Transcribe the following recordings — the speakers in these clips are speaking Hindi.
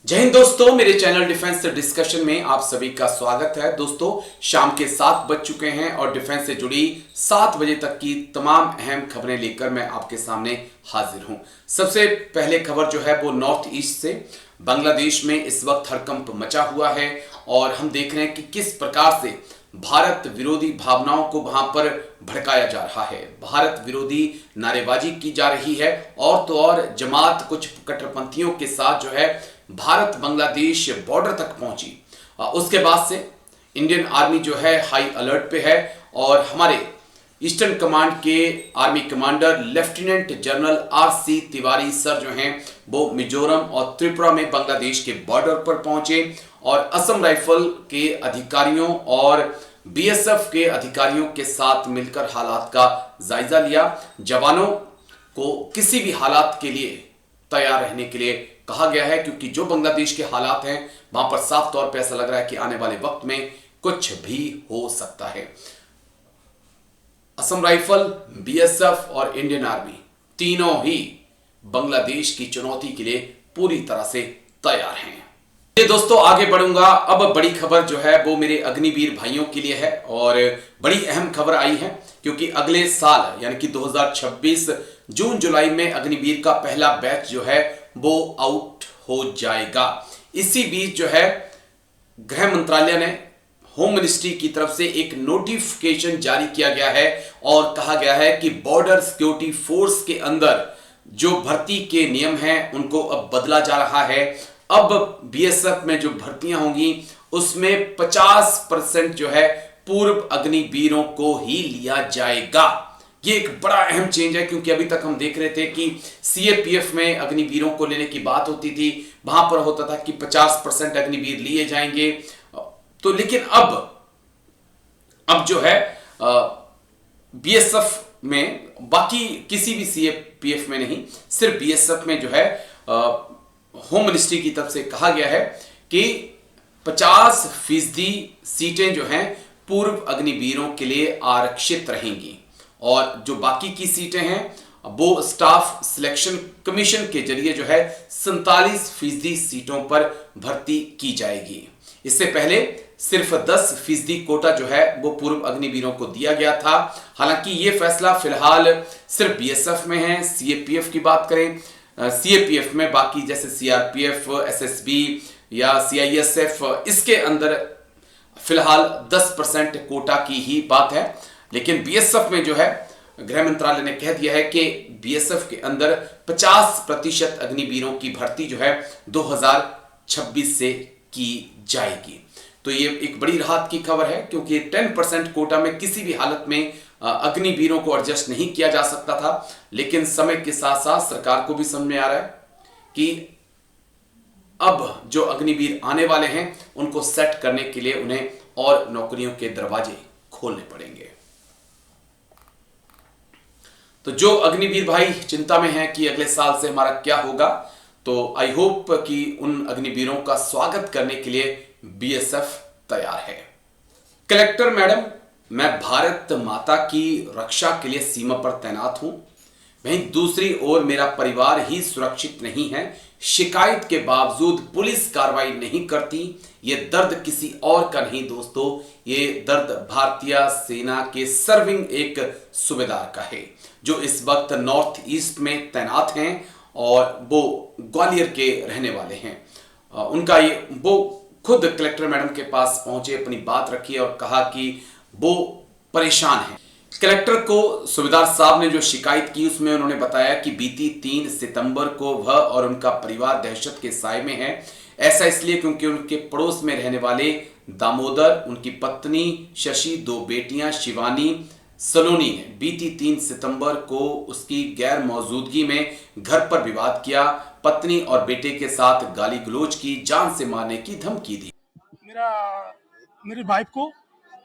जय हिंद दोस्तों, मेरे चैनल डिफेंस डिस्कशन में आप सभी का स्वागत है। दोस्तों, शाम के 7 बज चुके हैं और डिफेंस से जुड़ी 7 बजे तक की तमाम अहम खबरें लेकर मैं आपके सामने हाजिर हूं। सबसे पहले खबर जो है वो नॉर्थ ईस्ट से। बांग्लादेश में इस वक्त हड़कंप मचा हुआ है और हम देख रहे हैं कि किस प्रकार से भारत विरोधी भावनाओं को वहां पर भड़काया जा रहा है। भारत विरोधी नारेबाजी की जा रही है और तो और जमात कुछ कट्टरपंथियों के साथ जो है भारत बांग्लादेश बॉर्डर तक पहुंची। उसके बाद से इंडियन आर्मी जो है हाई अलर्ट पे है और हमारे ईस्टर्न कमांड के army commander lieutenant general RC. Tiwari sir जो हैं वो मिजोरम और त्रिपुरा में बांग्लादेश के बॉर्डर पर पहुंचे और असम राइफल के अधिकारियों और बीएसएफ के अधिकारियों के साथ मिलकर हालात का जायजा लिया। जवानों को किसी भी हालात के लिए तैयार रहने के लिए कहा गया है, क्योंकि जो बांग्लादेश के हालात हैं वहां पर साफ तौर पर ऐसा लग रहा है कि आने वाले वक्त में कुछ भी हो सकता है। असम राइफल, बीएसएफ और इंडियन आर्मी तीनों ही बांग्लादेश की चुनौती के लिए पूरी तरह से तैयार हैं। ये दोस्तों आगे बढ़ूंगा। अब बड़ी खबर जो है वो मेरे अग्निवीर भाइयों के लिए है और बड़ी अहम खबर आई है, क्योंकि अगले साल यानी कि 2026 जून जुलाई में अग्निवीर का पहला बैच जो है वो आउट हो जाएगा। इसी बीच जो है गृह मंत्रालय ने होम मिनिस्ट्री की तरफ से एक नोटिफिकेशन जारी किया गया है और कहा गया है कि बॉर्डर सिक्योरिटी फोर्स के अंदर जो भर्ती के नियम हैं उनको अब बदला जा रहा है। अब बीएसएफ में जो भर्तियां होंगी उसमें 50% जो है पूर्व अग्निवीरों को ही लिया जाएगा। ये एक बड़ा अहम चेंज है, क्योंकि अभी तक हम देख रहे थे कि सीएपीएफ में अग्निवीरों को लेने की बात होती थी, वहां पर होता था कि 50% अग्निवीर लिए जाएंगे। तो लेकिन अब जो है बीएसएफ में, बाकी किसी भी सीएपीएफ में नहीं, सिर्फ बीएसएफ में जो है होम मिनिस्ट्री की तरफ से कहा गया है कि 50% सीटें जो हैं पूर्व अग्निवीरों के लिए आरक्षित रहेंगी और जो बाकी की सीटें हैं वो स्टाफ सिलेक्शन कमीशन के जरिए जो है 47% सीटों पर भर्ती की जाएगी। इससे पहले सिर्फ 10% कोटा जो है वो पूर्व अग्निवीरों को दिया गया था। हालांकि ये फैसला फिलहाल सिर्फ बीएसएफ में है। सीएपीएफ की बात करें, सीएपीएफ में बाकी जैसे सीआरपीएफ, एसएसबी या सीआईएसएफ, इसके अंदर फिलहाल 10% कोटा की ही बात है। लेकिन बीएसएफ में जो है गृह मंत्रालय ने कह दिया है कि बीएसएफ के अंदर 50% अग्निवीरों की भर्ती जो है 2026 से की जाएगी। तो ये एक बड़ी राहत की खबर है, क्योंकि 10% कोटा में किसी भी हालत में अग्निवीरों को एडजस्ट नहीं किया जा सकता था। लेकिन समय के साथ साथ सरकार को भी समझ में आ रहा है कि अब जो अग्निवीर आने वाले हैं उनको सेट करने के लिए उन्हें और नौकरियों के दरवाजे खोलने पड़ेंगे। तो जो अग्निवीर भाई चिंता में हैं कि अगले साल से हमारा क्या होगा, तो आई होप कि उन अग्निवीरों का स्वागत करने के लिए बीएसएफ तैयार है। कलेक्टर मैडम, मैं भारत माता की रक्षा के लिए सीमा पर तैनात हूं, वहीं दूसरी ओर मेरा परिवार ही सुरक्षित नहीं है। शिकायत के बावजूद पुलिस कार्रवाई नहीं करती। ये दर्द किसी और का नहीं दोस्तों, ये दर्द भारतीय सेना के सर्विंग एक सूबेदार का है जो इस वक्त नॉर्थ ईस्ट में तैनात हैं और वो ग्वालियर के रहने वाले हैं। उनका ये वो खुद कलेक्टर मैडम के पास पहुंचे, अपनी बात रखी और कहा कि वो परेशान है। कलेक्टर को सूबेदार साहब ने जो शिकायत की उसमें उन्होंने बताया कि बीती 3 सितंबर को वह और उनका परिवार दहशत के साए में है। ऐसा इसलिए क्योंकि उनके पड़ोस में रहने वाले दामोदर, उनकी पत्नी शशि, 2 बेटियां शिवानी, सलोनी ने बीती 3 सितंबर को उसकी गैर मौजूदगी में घर पर विवाद किया, पत्नी और बेटे के साथ गाली गलौज की, जान से मारने की धमकी दी। मेरी वाइफ को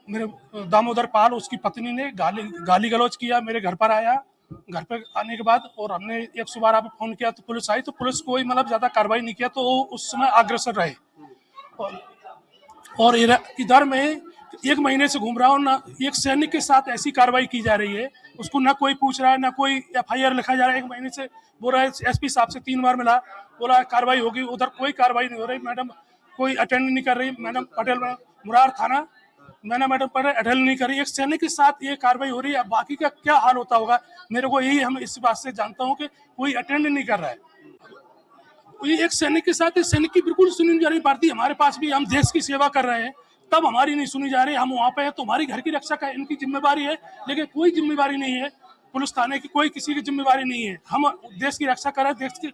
मेरे दामोदर पाल, उसकी पत्नी ने गाली गलौज किया। मेरे घर पर आया, घर पर आने के बाद और हमने 112 पे फोन किया तो पुलिस आई, तो पुलिस कोई मतलब ज्यादा कार्रवाई नहीं किया, तो उस समय अग्रसर रहे। और इधर में 1 महीने से घूम रहा हूँ ना, एक सैनिक के साथ ऐसी कार्रवाई की जा रही है, उसको ना कोई पूछ रहा है, ना कोई एफआईआर लिखा जा रहा है। 1 महीने से बोल रहा है, एसपी साहब से 3 बार मिला, बोला कार्रवाई होगी, उधर कोई कार्रवाई नहीं हो रही। मैडम कोई अटेंड नहीं कर रही, मैडम पटेल मुरार थाना, मैंने मैडम पटेल अटेंड नहीं करी। एक सैनिक के साथ ये कार्रवाई हो रही है, बाकी का क्या हाल होता होगा मेरे को यही, हम इस बात से जानता हूँ कि कोई अटेंड नहीं कर रहा है। ये एक सैनिक के साथ, इस सैनिक की बिल्कुल सुनी नहीं जा रही। भारतीय हमारे पास भी, हम देश की सेवा कर रहे हैं, तब हमारी नहीं सुनी जा रही। हम वहाँ पे हैं तो हमारी घर की रक्षा का इनकी जिम्मेवारी है, लेकिन कोई जिम्मेवारी नहीं है पुलिस थाने की, कोई किसी की जिम्मेवारी नहीं है। हम देश की रक्षा कर रहे हैं, देश की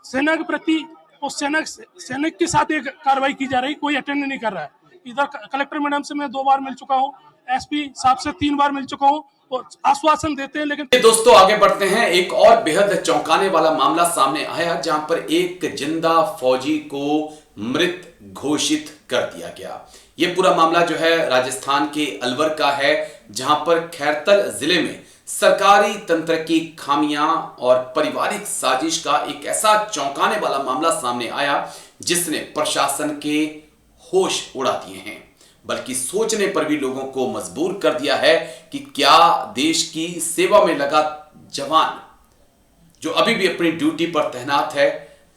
सेना के प्रति, और सैनिक के साथ एक कार्रवाई की जा रही, कोई अटेंड नहीं कर रहा है। इधर कलेक्टर मैडम से मैं 2 बार मिल चुका हूँ, एसपी साहब से 3 बार मिल चुका हूँ, और आश्वासन देते हैं, लेकिन दोस्तों आगे बढ़ते हैं। एक और बेहद चौंकाने वाला मामला सामने आया, जहां पर एक जिंदा फौजी को मृत घोषित कर दिया गया। यह पूरा मामला जो है राजस्थान के अलवर का है, जहां पर खैरतल जिले में सरकारी तंत्र की खामियां और पारिवारिक साजिश का एक ऐसा चौंकाने वाला मामला सामने आया जिसने प्रशासन के होश उड़ा दिए हैं, बल्कि सोचने पर भी लोगों को मजबूर कर दिया है कि क्या देश की सेवा में लगा जवान जो अभी भी अपनी ड्यूटी पर तैनात है,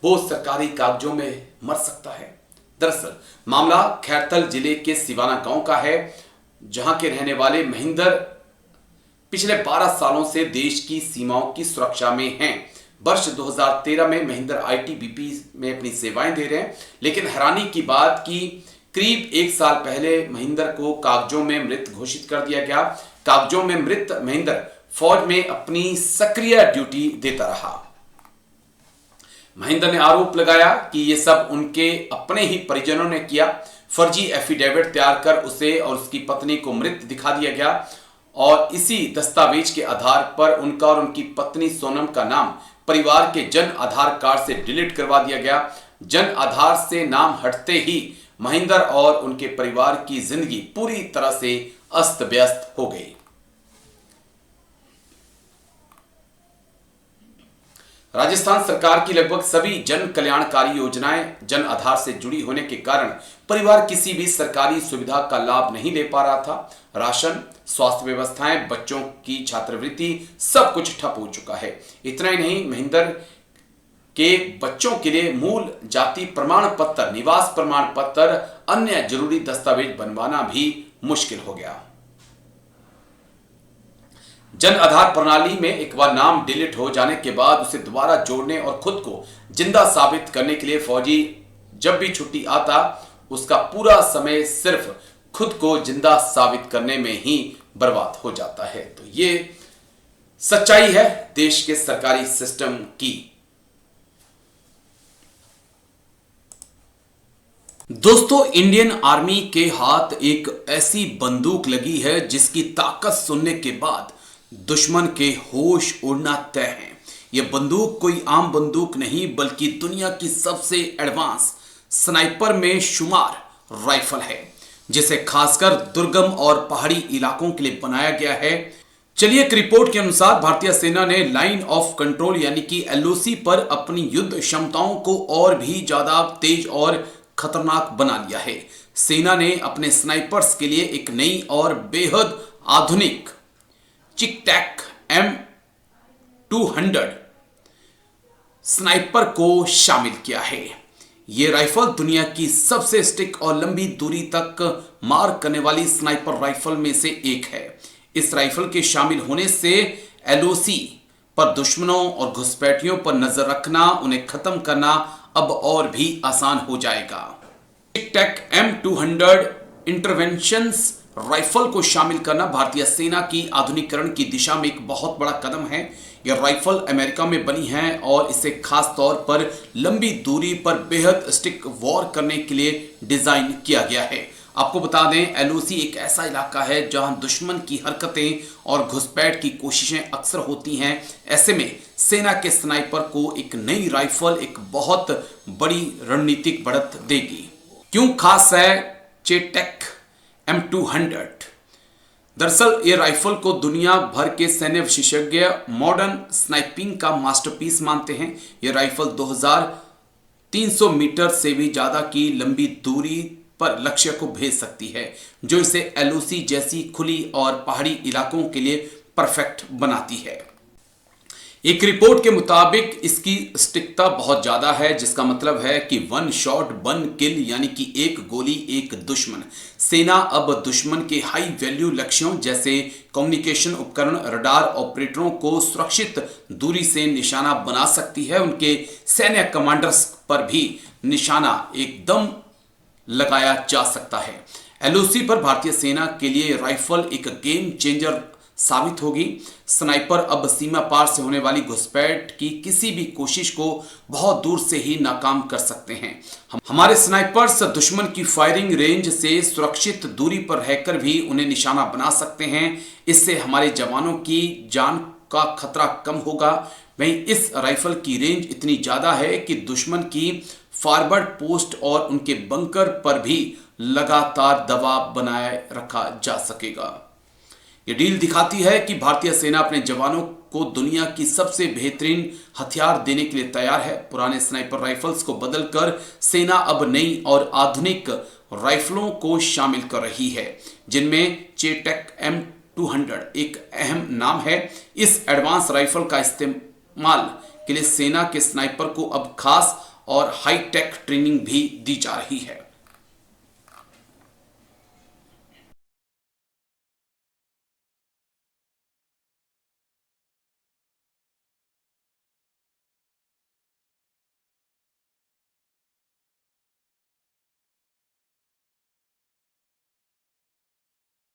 वो सरकारी कागजों में मर सकता है। दरअसल मामला खैरतल जिले के सिवाना गांव का है, जहां के रहने वाले महेंद्र पिछले 12 सालों से देश की सीमाओं की सुरक्षा में हैं। वर्ष 2013 में महेंद्र आईटीबीपी में अपनी सेवाएं दे रहे हैं, लेकिन हैरानी की बात कि करीब 1 साल पहले महेंद्र को कागजों में मृत घोषित कर दिया गया। कागजों में मृत महेंद्र फौज में अपनी सक्रिय ड्यूटी देता रहा। महेंद्र ने आरोप लगाया कि यह सब उनके अपने ही परिजनों ने किया। फर्जी एफिडेविट तैयार कर उसे और उसकी पत्नी को मृत दिखा दिया गया, और इसी दस्तावेज के आधार पर उनका और उनकी पत्नी सोनम का नाम परिवार के जन आधार कार्ड से डिलीट करवा दिया गया। जन आधार से नाम हटते ही महेंद्र और उनके परिवार की जिंदगी पूरी तरह से अस्त व्यस्त हो गई। राजस्थान सरकार की लगभग सभी जन कल्याणकारी योजनाएं जन आधार से जुड़ी होने के कारण परिवार किसी भी सरकारी सुविधा का लाभ नहीं ले पा रहा था। राशन, स्वास्थ्य व्यवस्थाएं, बच्चों की छात्रवृत्ति, सब कुछ ठप हो चुका है। इतना ही नहीं, महेंद्र के बच्चों के लिए मूल जाति प्रमाण पत्र, निवास प्रमाण पत्र, अन्य जरूरी दस्तावेज बनवाना भी मुश्किल हो गया। जन आधार प्रणाली में एक बार नाम डिलीट हो जाने के बाद उसे दोबारा जोड़ने और खुद को जिंदा साबित करने के लिए फौजी जब भी छुट्टी आता, उसका पूरा समय सिर्फ खुद को जिंदा साबित करने में ही बर्बाद हो जाता है। तो ये सच्चाई है देश के सरकारी सिस्टम की। दोस्तों, इंडियन आर्मी के हाथ एक ऐसी बंदूक लगी है जिसकी ताकत सुनने के बाद दुश्मन के होश उड़ना तय है। यह बंदूक कोई आम बंदूक नहीं, बल्कि दुनिया की सबसे एडवांस स्नाइपर में शुमार राइफल है, जिसे खासकर दुर्गम और पहाड़ी इलाकों के लिए बनाया गया है। चलिए, एक रिपोर्ट के अनुसार भारतीय सेना ने लाइन ऑफ कंट्रोल यानी कि एलओसी पर अपनी युद्ध क्षमताओं को और भी ज्यादा तेज और खतरनाक बना लिया है। सेना ने अपने स्नाइपर्स के लिए एक नई और बेहद आधुनिक चिकटैक M200 स्नाइपर को शामिल किया है। यह राइफल दुनिया की सबसे स्टिक और लंबी दूरी तक मार करने वाली स्नाइपर राइफल में से एक है। इस राइफल के शामिल होने से एलओसी पर दुश्मनों और घुसपैठियों पर नजर रखना, उन्हें खत्म करना अब और भी आसान हो जाएगा। चिकटैक M200 इंटरवेंशंस राइफल को शामिल करना भारतीय सेना की आधुनिकीकरण की दिशा में एक बहुत बड़ा कदम है। यह राइफल अमेरिका में बनी है और इसे खास तौर पर लंबी दूरी पर बेहद स्टिक वॉर करने के लिए डिजाइन किया गया है। आपको बता दें, एलओसी एक ऐसा इलाका है जहां दुश्मन की हरकतें और घुसपैठ की कोशिशें अक्सर होती हैं। ऐसे में सेना के स्नाइपर को एक नई राइफल एक बहुत बड़ी रणनीतिक बढ़त देगी। क्यों खास है चिकटैक M200? दरअसल ये राइफल को दुनिया भर के सैन्य विशेषज्ञ मॉडर्न स्नाइपिंग का मास्टरपीस मानते हैं। यह राइफल 2300 मीटर से भी ज्यादा की लंबी दूरी पर लक्ष्य को भेज सकती है, जो इसे एलओसी जैसी खुली और पहाड़ी इलाकों के लिए परफेक्ट बनाती है। एक रिपोर्ट के मुताबिक इसकी सटीकता बहुत ज्यादा है, जिसका मतलब है कि वन शॉट वन किल, यानी कि एक गोली एक दुश्मन। सेना अब दुश्मन के हाई वैल्यू लक्ष्यों जैसे कम्युनिकेशन उपकरण, रडार ऑपरेटरों को सुरक्षित दूरी से निशाना बना सकती है। उनके सैन्य कमांडर्स पर भी निशाना एकदम लगाया जा सकता है। एलओसी पर भारतीय सेना के लिए राइफल एक गेम चेंजर साबित होगी। स्नाइपर अब सीमा पार से होने वाली घुसपैठ की किसी भी कोशिश को बहुत दूर से ही नाकाम कर सकते हैं। हमारे स्नाइपर्स दुश्मन की फायरिंग रेंज से सुरक्षित दूरी पर रहकर भी उन्हें निशाना बना सकते हैं। इससे हमारे जवानों की जान का खतरा कम होगा। वहीं इस राइफल की रेंज इतनी ज्यादा है कि दुश्मन की फॉरवर्ड पोस्ट और उनके बंकर पर भी लगातार दबाव बनाए रखा जा सकेगा। ये डील दिखाती है कि भारतीय सेना अपने जवानों को दुनिया की सबसे बेहतरीन हथियार देने के लिए तैयार है। पुराने स्नाइपर राइफल्स को बदलकर सेना अब नई और आधुनिक राइफलों को शामिल कर रही है, जिनमें चेटेक M200 एक अहम नाम है। इस एडवांस राइफल का इस्तेमाल के लिए सेना के स्नाइपर को अब खास और हाई टेक ट्रेनिंग भी दी जा रही है।